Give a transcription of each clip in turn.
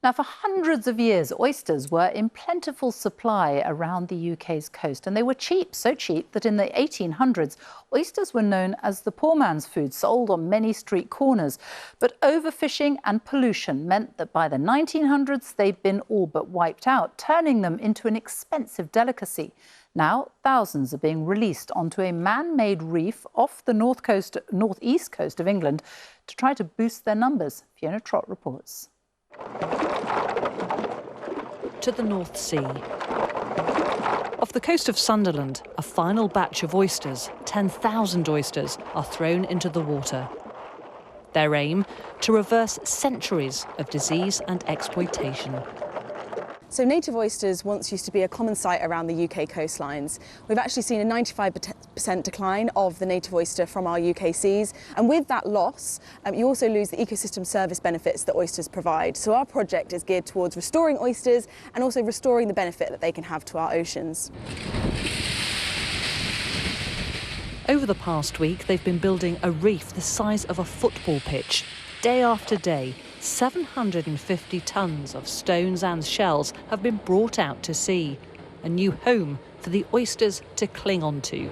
Now, for hundreds of years, oysters were in plentiful supply around the UK's coast, and they were cheap, so cheap that in the 1800s, oysters were known as the poor man's food, sold on many street corners. But overfishing and pollution meant that by the 1900s, they'd been all but wiped out, turning them into an expensive delicacy. Now, thousands are being released onto a man-made reef off the northeast coast of England to try to boost their numbers. Fiona Trott reports. To the North Sea. Off the coast of Sunderland, a final batch of oysters, 10,000 oysters, are thrown into the water. Their aim, to reverse centuries of disease and exploitation. So native oysters once used to be a common sight around the UK coastlines. We've actually seen a 95% decline of the native oyster from our UK seas. And with that loss, you also lose the ecosystem service benefits that oysters provide. So our project is geared towards restoring oysters and also restoring the benefit that they can have to our oceans. Over the past week, they've been building a reef the size of a football pitch. Day after day, 750 tonnes of stones and shells have been brought out to sea, a new home for the oysters to cling on to.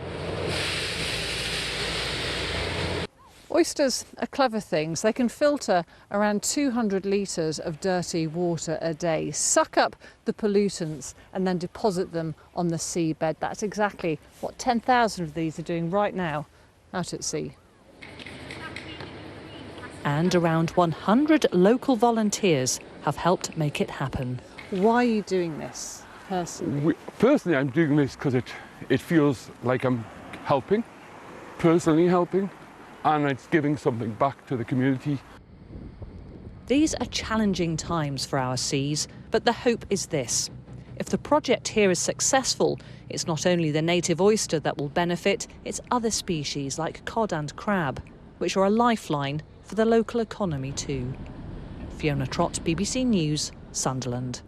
Oysters are clever things. They can filter around 200 litres of dirty water a day, suck up the pollutants and then deposit them on the seabed. That's exactly what 10,000 of these are doing right now out at sea. And around 100 local volunteers have helped make it happen. Why are you doing this personally? Personally, I'm doing this because it feels like I'm helping, personally helping, and it's giving something back to the community. These are challenging times for our seas, but the hope is this. If the project here is successful, it's not only the native oyster that will benefit, it's other species like cod and crab, which are a lifeline for the local economy too. Fiona Trott, BBC News, Sunderland.